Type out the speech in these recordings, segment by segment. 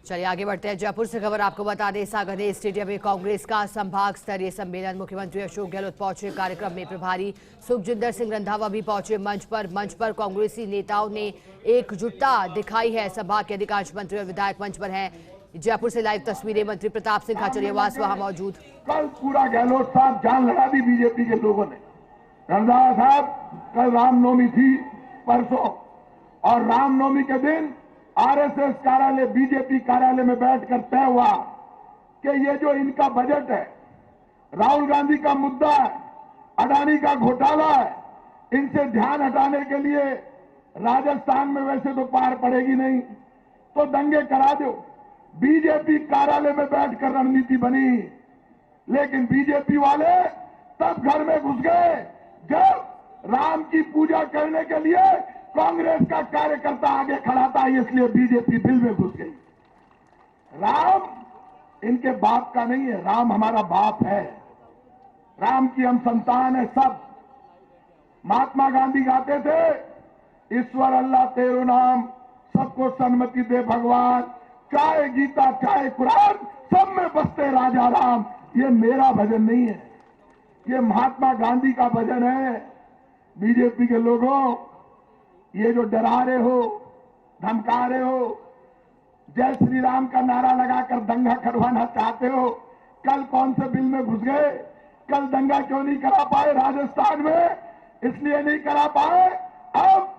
चलिए आगे बढ़ते हैं। जयपुर से खबर आपको बता दें, सागर स्टेडियम में कांग्रेस का संभाग स्तरीय सम्मेलन। मुख्यमंत्री अशोक गहलोत पहुंचे। कार्यक्रम में प्रभारी सुखजिंदर सिंह रंधावा भी पहुंचे। मंच पर कांग्रेसी नेताओं ने एकजुटता दिखाई है। संभाग के अधिकांश मंत्री और विधायक मंच पर हैं। जयपुर से लाइव तस्वीरें। मंत्री प्रताप सिंह खाचरियावास वहां मौजूद। कल पूरा गहलोत साहब जान लगा दी बीजेपी के लोगों ने। रंधावा साहब, कल रामनवमी थी परसों, और रामनवमी के दिन आरएसएस कार्यालय, बीजेपी कार्यालय में बैठकर तय हुआ कि ये जो इनका बजट है, राहुल गांधी का मुद्दा है, अडानी का घोटाला है, इनसे ध्यान हटाने के लिए राजस्थान में वैसे तो पार पड़ेगी नहीं, तो दंगे करा दो। बीजेपी कार्यालय में बैठकर रणनीति बनी, लेकिन बीजेपी वाले तब घर में घुस गए जब राम की पूजा करने के लिए कांग्रेस का कार्यकर्ता आगे खड़ा था, इसलिए बीजेपी बिल में घुस गई। राम इनके बाप का नहीं है, राम हमारा बाप है, राम की हम संतान है सब। महात्मा गांधी गाते थे, ईश्वर अल्लाह तेरो नाम, सबको सन्मति दे भगवान, चाहे गीता चाहे कुरान, सब में बसते राजा राम। ये मेरा भजन नहीं है, ये महात्मा गांधी का भजन है। बीजेपी के लोगों, ये जो डरा रहे हो, धमका रहे हो, जय श्री राम का नारा लगाकर दंगा करवाना चाहते हो, कल कौन से बिल में घुस गए? कल दंगा क्यों नहीं करा पाए राजस्थान में? इसलिए नहीं करा पाए, अब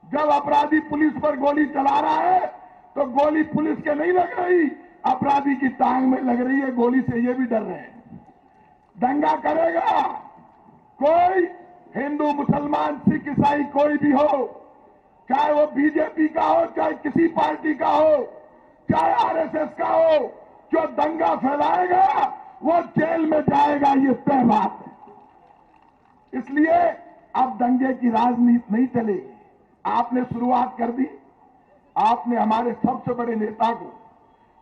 जब अपराधी पुलिस पर गोली चला रहा है तो गोली पुलिस के नहीं लग रही, अपराधी की टांग में लग रही है गोली से, ये भी डर रहे हैं। दंगा करेगा कोई, हिंदू मुसलमान सिख ईसाई कोई भी हो, चाहे वो बीजेपी का हो, चाहे किसी पार्टी का हो, चाहे आरएसएस का हो, जो दंगा फैलाएगा वो जेल में जाएगा, ये तय बात है। इसलिए अब दंगे की राजनीति नहीं चलेगी। आपने शुरुआत कर दी, आपने हमारे सबसे बड़े नेता को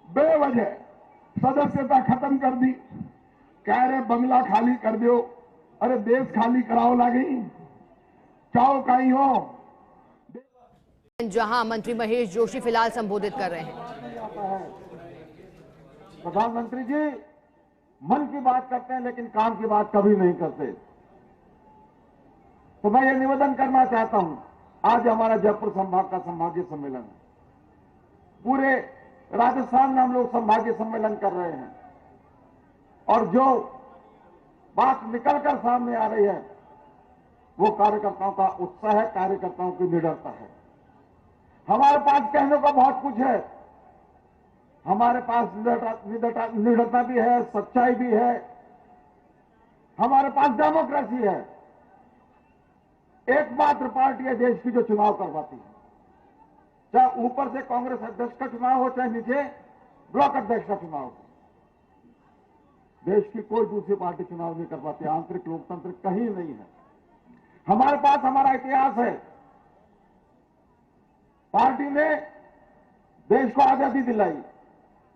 बेवजह सदस्यता खत्म कर दी। कह रहे बंगला खाली कर दो, अरे देश खाली कराओ लागी, चाहो कहीं हो। जहां मंत्री महेश जोशी फिलहाल संबोधित कर रहे हैं। प्रधानमंत्री जी मन की बात करते हैं लेकिन काम की बात कभी नहीं करते। तो मैं ये निवेदन करना चाहता हूं, आज हमारा जयपुर संभाग का संभागीय सम्मेलन है। पूरे राजस्थान में हम लोग संभागीय सम्मेलन कर रहे हैं, और जो बात निकलकर सामने आ रही है वो कार्यकर्ताओं का उत्साह है, कार्यकर्ताओं की निडरता है। हमारे पास कहने को बहुत कुछ है, हमारे पास निडरता भी है, सच्चाई भी है, हमारे पास डेमोक्रेसी है। एकमात्र पार्टी है देश की जो चुनाव करवाती है, चाहे ऊपर से कांग्रेस अध्यक्ष का चुनाव हो, चाहे नीचे ब्लॉक अध्यक्ष का चुनाव हो। देश की कोई दूसरी पार्टी चुनाव नहीं कर पाती, आंतरिक लोकतंत्र कहीं नहीं है। हमारे पास हमारा इतिहास है, पार्टी ने देश को आजादी दिलाई,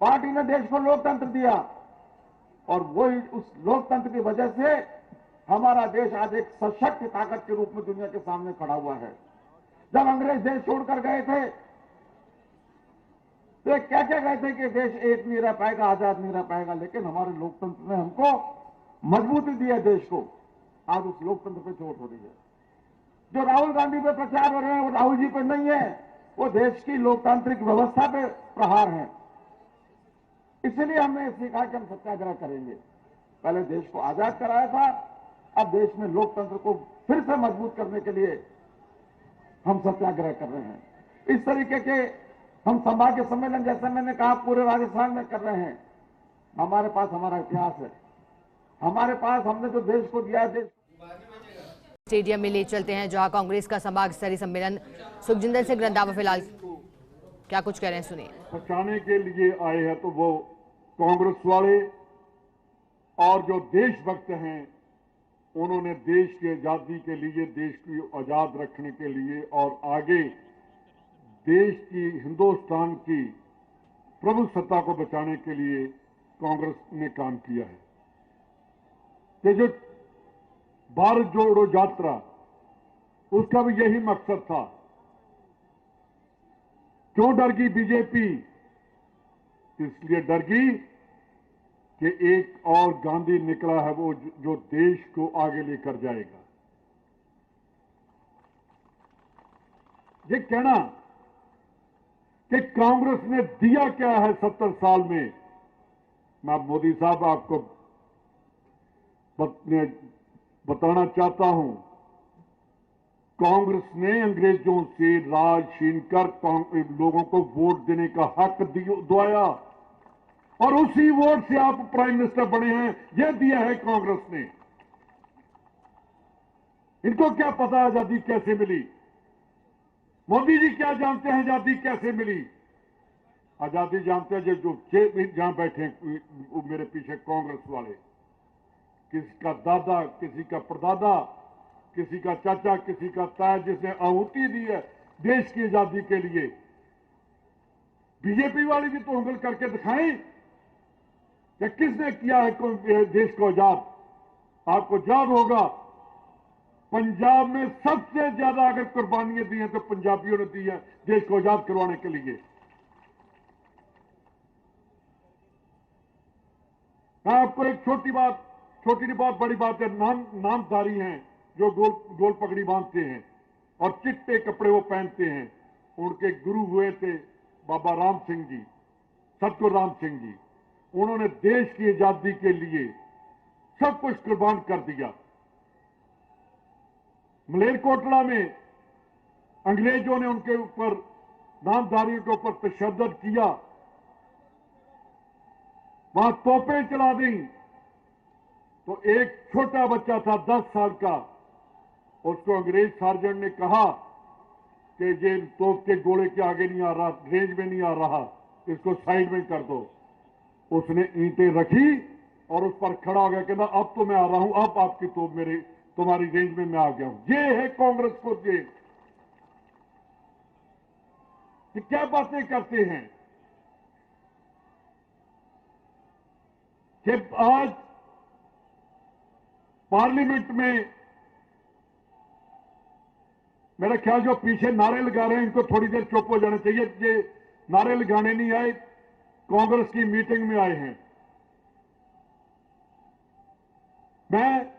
पार्टी ने देश को लोकतंत्र दिया, और वही उस लोकतंत्र की वजह से हमारा देश आज एक सशक्त ताकत के रूप में दुनिया के सामने खड़ा हुआ है। जब अंग्रेज देश छोड़कर गए थे तो क्या क्या गए थे कि देश एक नहीं रह पाएगा, आजाद नहीं रह पाएगा, लेकिन हमारे लोकतंत्र ने हमको मजबूती दी है देश को। आज उस लोकतंत्र पे चोट हो रही है। जो राहुल गांधी पे प्रचार हो रहे हैं वो राहुल जी पे नहीं है, वो देश की लोकतांत्रिक व्यवस्था पे प्रहार है। इसलिए हमने सीखा कि हम सत्याग्रह करेंगे। पहले देश को आजाद कराया था, अब देश में लोकतंत्र को फिर से मजबूत करने के लिए हम सत्याग्रह कर रहे हैं। इस तरीके के हम संभागीय सम्मेलन, जैसे मैंने कहा, पूरे राजस्थान में कर रहे हैं। हमारे पास हमारा इतिहास है, हमारे पास हमने जो देश को दिया है। स्टेडियम में ले चलते हैं जहां कांग्रेस का संभाग स्तरीय सम्मेलन। सुखजिंदर सिंह रंधावा फिलहाल क्या कुछ कह रहे हैं, सुनिए। बचाने के लिए आए हैं तो वो कांग्रेस वाले और जो देशभक्त हैं, उन्होंने देश की आजादी के लिए, देश को आजाद रखने के लिए और आगे देश की, हिंदुस्तान की प्रभुसत्ता को बचाने के लिए कांग्रेस ने काम किया है। ये जो भारत जोड़ो यात्रा, उसका भी यही मकसद था। क्यों डर गई बीजेपी? इसलिए डर गई कि एक और गांधी निकला है वो जो देश को आगे लेकर जाएगा। ये कहना कि कांग्रेस ने दिया क्या है 70 साल में, मैं मोदी साहब आपको बताना चाहता हूं। कांग्रेस ने अंग्रेजों से राज छीन कर लोगों को वोट देने का हक दिलवाया और उसी वोट से आप प्राइम मिनिस्टर बने हैं। यह दिया है कांग्रेस ने। इनको क्या पता आजादी कैसे मिली? मोदी जी क्या जानते हैं आजादी कैसे मिली? आजादी जानते हैं जो जहां बैठे हैं मेरे पीछे कांग्रेस वाले, किसी का दादा, किसी का परदादा, किसी का चाचा, किसी का ताया, जिसने आहुति दी है देश की आजादी के लिए। बीजेपी वाले भी तो उंगल करके दिखाएं कि किसने किया है देश को आजाद। आपको याद होगा पंजाब में सबसे ज्यादा अगर कुर्बानियां दी हैं तो पंजाबियों ने दी है देश को आजाद करवाने के लिए। मैं आपको एक छोटी नहीं बहुत बड़ी बात है। नामधारी हैं जो गोल पगड़ी बांधते हैं और चिट्टे कपड़े वो पहनते हैं। उनके गुरु हुए थे बाबा राम सिंह जी, सतगुरु राम सिंह जी। उन्होंने देश की आजादी के लिए सब कुछ कुर्बान कर दिया। मलेरकोटला में अंग्रेजों ने उनके ऊपर, नामधारियों के ऊपर तशद्दुद किया, वहां तोपें चला दी। तो एक छोटा बच्चा था 10 साल का, उसको अंग्रेज सार्जेंट ने कहा कि ये तोप के गोले के आगे नहीं आ रहा, रेंज में नहीं आ रहा, इसको साइड में कर दो। उसने ईंटें रखी और उस पर खड़ा हो गया, कहना अब तो मैं आ रहा हूं, अब आपकी तोप तुम्हारी रेंज में मैं आ गया हूं। ये है कांग्रेस को। ये क्या बातें करते हैं कि आज पार्लियामेंट में मेरा ख्याल जो पीछे नारे लगा रहे हैं इनको थोड़ी देर चुप हो जाना चाहिए। ये नारे लगाने नहीं आए, कांग्रेस की मीटिंग में आए हैं। मैं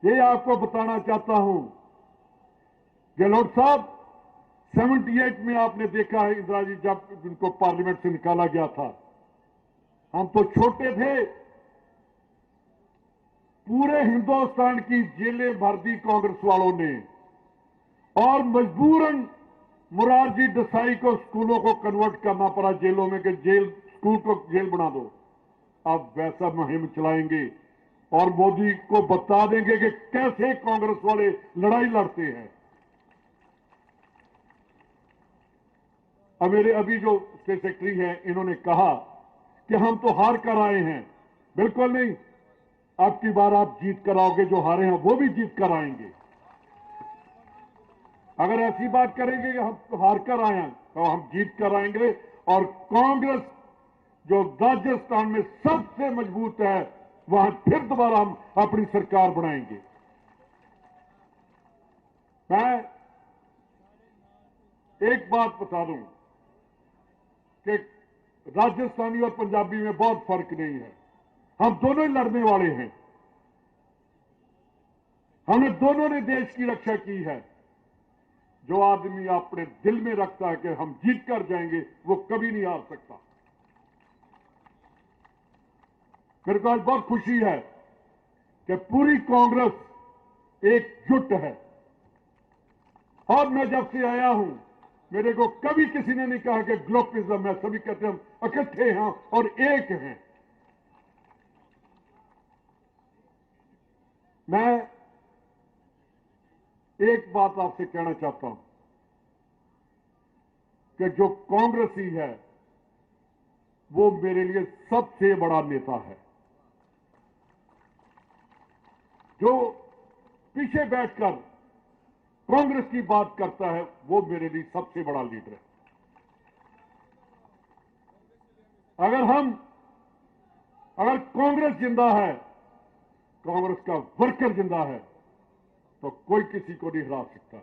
ये आपको बताना चाहता हूं, गहलोत साहब 78 में आपने देखा है इंदिरा जी जब इनको पार्लियामेंट से निकाला गया था, हम तो छोटे थे। पूरे हिंदुस्तान की जेलें भर दी कांग्रेस वालों ने और मजबूरन मुरारजी देसाई को स्कूलों को कन्वर्ट करना पड़ा जेलों में कि स्कूल को जेल बना दो। अब वैसा मुहिम चलाएंगे और मोदी को बता देंगे कि कैसे कांग्रेस वाले लड़ाई लड़ते हैं। अब मेरे अभी जो स्टेट सेक्रेटरी हैं इन्होंने कहा कि हम तो हार कर आए हैं। बिल्कुल नहीं, अब की बार आप जीत कर आओगे, जो हारे हैं वो भी जीत कर आएंगे। अगर ऐसी बात करेंगे कि हम तो हार कर आए हैं तो हम जीत कर आएंगे। और कांग्रेस जो राजस्थान में सबसे मजबूत है वहां फिर दोबारा हम अपनी सरकार बनाएंगे। मैं एक बात बता दूं कि राजस्थानी और पंजाबी में बहुत फर्क नहीं है, हम दोनों ही लड़ने वाले हैं। हमने दोनों ने देश की रक्षा की है। जो आदमी अपने दिल में रखता है कि हम जीत कर जाएंगे वो कभी नहीं हार सकता। मेरे को आज बहुत खुशी है कि पूरी कांग्रेस एकजुट है। और मैं जब से आया हूं मेरे को कभी किसी ने नहीं कहा कि ग्लोपिज्म है, सभी कहते हैं हम इकट्ठे हैं और एक हैं। मैं एक बात आपसे कहना चाहता हूं कि जो कांग्रेसी है वो मेरे लिए सबसे बड़ा नेता है। जो पीछे बैठकर कांग्रेस की बात करता है वो मेरे लिए सबसे बड़ा लीडर है। अगर कांग्रेस जिंदा है, कांग्रेस का वर्कर जिंदा है तो कोई किसी को नहीं हरा सकता।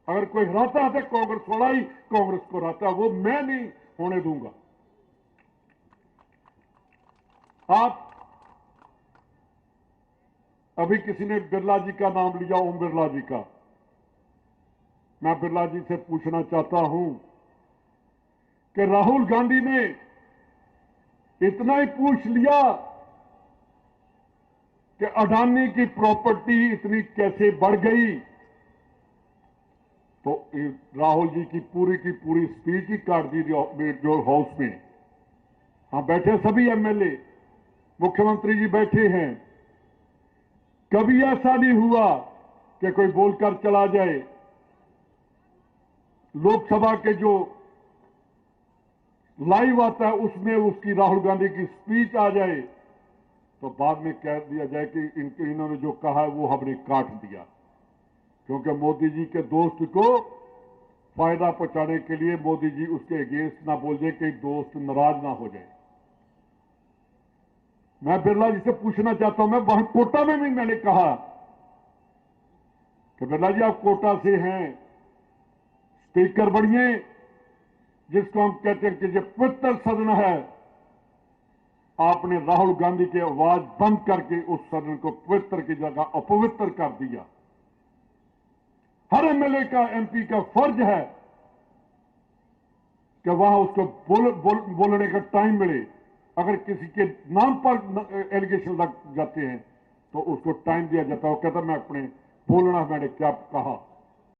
अगर कोई हराता है तो कांग्रेस वाला ही कांग्रेस को हराता है, वो मैं नहीं होने दूंगा। आप अभी किसी ने बिरला जी का नाम लिया, ओम बिरला जी का। मैं बिरला जी से पूछना चाहता हूं कि राहुल गांधी ने इतना ही पूछ लिया कि अडानी की प्रॉपर्टी इतनी कैसे बढ़ गई, तो राहुल जी की पूरी स्पीच ही काट दी जो हाउस में। हाँ, बैठे सभी एमएलए, मुख्यमंत्री जी बैठे हैं। कभी ऐसा नहीं हुआ कि कोई बोलकर चला जाए। लोकसभा के जो लाइव आता है उसमें उसकी राहुल गांधी की स्पीच आ जाए तो बाद में कह दिया जाए कि इन्होंने जो कहा है वो हमने काट दिया, क्योंकि मोदी जी के दोस्त को फायदा पहुंचाने के लिए मोदी जी उसके अगेंस्ट ना बोल जाए कि दोस्त नाराज ना हो जाए। मैं बिरला जी से पूछना चाहता हूं, मैं वहां कोटा में भी मैंने कहा कि बिरला जी आप कोटा से हैं, स्पीकर बनिए, जिसको हम कहते हैं कि जो पवित्र सदन है, आपने राहुल गांधी की आवाज बंद करके उस सदन को पवित्र की जगह अपवित्र कर दिया। हर एमएलए का, एमपी का फर्ज है कि वहां उसको बोलने का टाइम मिले। अगर किसी के नाम पर एलिगेशन लग जाते हैं तो उसको टाइम दिया जाता है। वो कहता मैं अपने बोलना, मैंने क्या कहा।